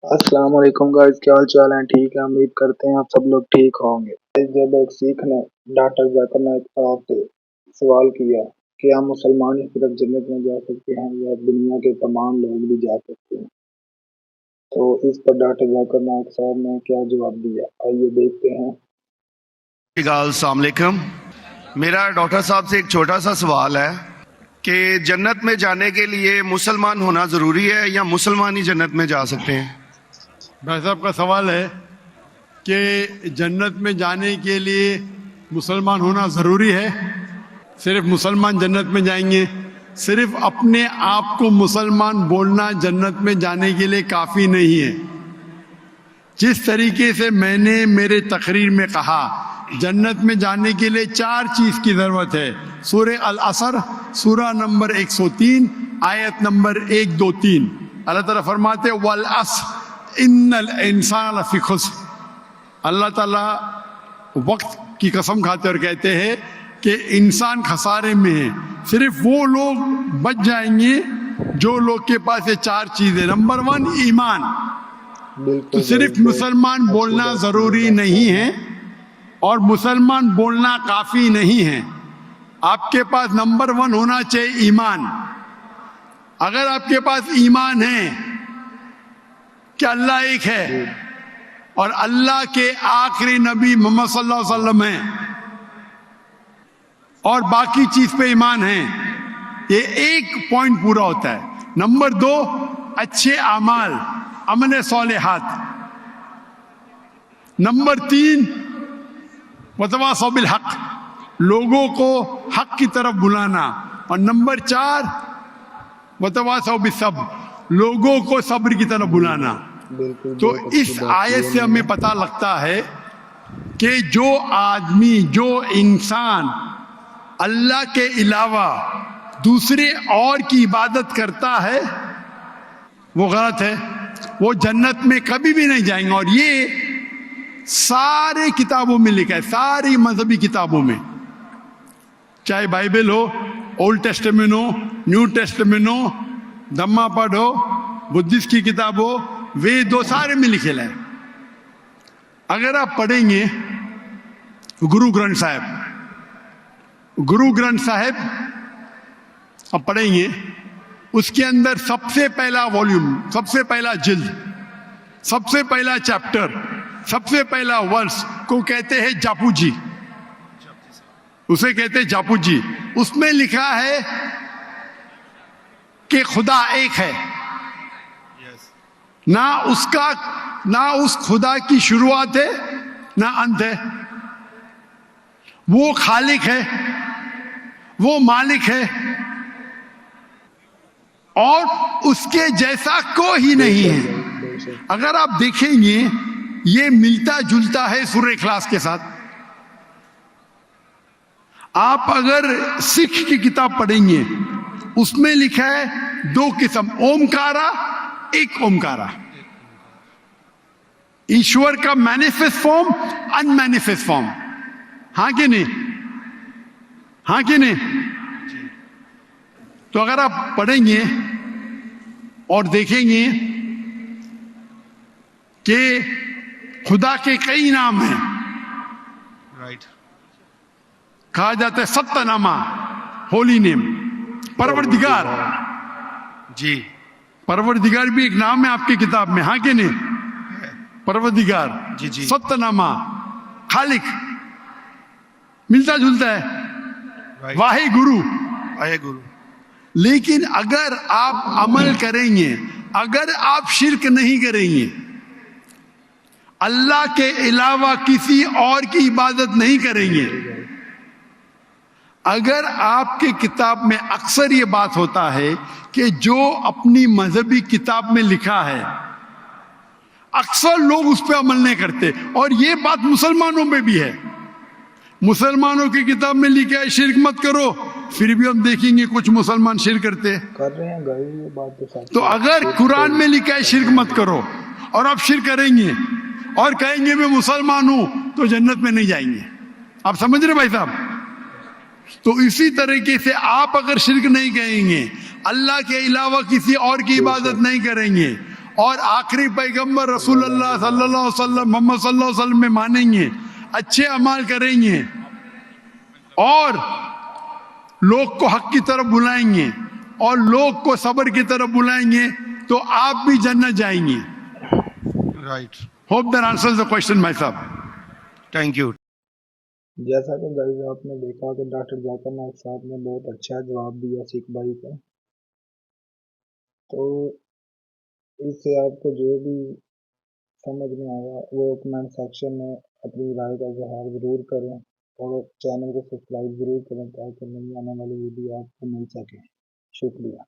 السلام علیکم گائز، کیا حال چال ہیں؟ ٹھیک ہے، امید کرتے ہیں آپ سب لوگ ٹھیک ہوں گے۔ جب ایک سکھ نے ڈاکٹر ذاکر نائک صاحب سے سوال کیا کہ کیا مسلمان ہی صرف جنت میں جا سکتے ہیں یا دنیا کے تمام لوگ بھی جا سکتے ہیں، تو اس پر ڈاکٹر ذاکر نائک صاحب نے کیا جواب دیا، آئیے دیکھتے ہیں۔ السلام علیکم۔ میرا ڈاکٹر صاحب سے ایک چھوٹا سا سوال ہے کہ جنت میں جانے کے لیے مسلمان ہونا ضروری ہے یا مسلمان ہی جنت میں جا سکتے ہیں؟ بھائی صاحب کا سوال ہے کہ جنت میں جانے کے لیے مسلمان ہونا ضروری ہے، صرف مسلمان جنت میں جائیں گے؟ صرف اپنے آپ کو مسلمان بولنا جنت میں جانے کے لیے کافی نہیں ہے۔ جس طریقے سے میں نے میرے تقریر میں کہا جنت میں جانے کے لیے 4 چیز کی ضرورت ہے۔ سورہ العصر سورہ نمبر 103 آیت نمبر 1 2 3 اللہ تعالیٰ فرماتے والعصر ان الانسان لفی خسر۔ اللہ تعالیٰ وقت کی قسم کھاتے اور کہتے ہیں کہ انسان خسارے میں ہے، صرف وہ لوگ بچ جائیں گے جو لوگ کے پاس یہ 4 چیزیں۔ نمبر 1 ایمان، تو صرف مسلمان بولنا ضروری نہیں ہے اور مسلمان بولنا کافی نہیں ہے، آپ کے پاس نمبر 1 ہونا چاہیے ایمان۔ اگر آپ کے پاس ایمان ہے کہ اللہ ایک ہے اور اللہ کے آخری نبی محمد صلی اللہ علیہ وسلم ہیں اور باقی چیز پہ ایمان ہے، یہ ایک پوائنٹ پورا ہوتا ہے۔ نمبر 2 اچھے اعمال، عمل صالحات۔ نمبر 3 وتواصوا بالحق، لوگوں کو حق کی طرف بلانا۔ اور نمبر 4 وتواصوا بالصبر، لوگوں کو صبر کی طرف بلانا۔ تو اس آیت سے ہمیں پتہ لگتا ہے کہ جو آدمی، جو انسان اللہ کے علاوہ دوسرے اور کی عبادت کرتا ہے وہ غلط ہے، وہ جنت میں کبھی بھی نہیں جائیں گے۔ اور یہ سارے کتابوں میں لکھا ہے، ساری مذہبی کتابوں میں، چاہے بائبل ہو، اولڈ ٹیسٹمنٹ ہو، نیو ٹیسٹمنٹ ہو، دھما پڑھ ہو، بدھسٹ کی کتاب ہو، وید ہو، سارے میں لکھے ہے۔ اگر آپ پڑھیں گے گرو گرنتھ صاحب آپ پڑھیں گے، اس کے اندر سب سے پہلا والیوم، سب سے پہلا جلد، سب سے پہلا چیپٹر، سب سے پہلا ورس کو کہتے ہیں جاپو جی، اسے کہتے ہیں جاپو جی۔ اس میں لکھا ہے کہ خدا ایک ہے، نہ اس خدا کی شروعات ہے نہ انت ہے، وہ خالق ہے، وہ مالک ہے اور اس کے جیسا کوئی ہی نہیں ہے۔ اگر آپ دیکھیں گے یہ ملتا جلتا ہے سورہ اخلاص کے ساتھ۔ آپ اگر سکھ کی کتاب پڑھیں گے اس میں لکھا ہے 2 قسم، اومکارا، ایک اومکارا، ایشور کا مینیفیسٹ فارم، ان مینیفیسٹ فارم، ہاں کہ نہیں؟ ہاں کہ نہیں؟ تو اگر آپ پڑھیں گے اور دیکھیں گے کہ خدا کے کئی نام ہیں، کہا جاتا ہے ستہ نامہ، ہولی نیم، پروردگار، جی پروردگار بھی ایک نام ہے آپ کی کتاب میں، ہاں کہ نہیں؟ پروردگار، جی ستہ نامہ، خالق، ملتا جلتا ہے، واہے گرو۔ لیکن اگر آپ عمل کریں گے، اگر آپ شرک نہیں کریں گے، اللہ کے علاوہ کسی اور کی عبادت نہیں کریں گے، اگر آپ کی کتاب میں اکثر یہ بات ہوتا ہے کہ جو اپنی مذہبی کتاب میں لکھا ہے اکثر لوگ اس پہ عمل نہیں کرتے، اور یہ بات مسلمانوں میں بھی ہے۔ مسلمانوں کی کتاب میں لکھا ہے شرک مت کرو، پھر بھی ہم دیکھیں گے کچھ مسلمان شرک کرتے کر رہے ہیں گائز، یہ بات تو تو اگر قرآن میں لکھا ہے شرک مت کرو اور آپ شرک کریں گے اور کہیں گے میں مسلمان ہوں تو جنت میں نہیں جائیں گے۔ آپ سمجھ رہے بھائی صاحب؟ تو اسی طریقے سے آپ اگر شرک نہیں کہیں گے، اللہ کے علاوہ کسی اور کی عبادت نہیں کریں گے اور آخری پیغمبر رسول اللہ صلی اللہ علیہ وسلم محمد صلی اللہ علیہ وسلم میں مانیں گے, اچھے اعمال کریں گے اور لوگ کو حق کی طرف بلائیں گے اور لوگ کو صبر کی طرف بلائیں گے تو آپ بھی جنت جائیں گے. Right, hope that answers the question my صاحب. Thank you. جیسا کہ گائز آپ نے دیکھا کہ ڈاکٹر ذاکر نائک صاحب نے بہت اچھا جواب دیا سکھ بھائی کا. تو اس سے آپ کو جو بھی سمجھ میں آیا وہ کمنٹ سیکشن میں اپنی رائے کا اظہار ضرور کریں اور چینل کو سبسکرائب ضرور کریں تاکہ نئی آنے والی ویڈیو آپ کو مل سکے. شکریہ.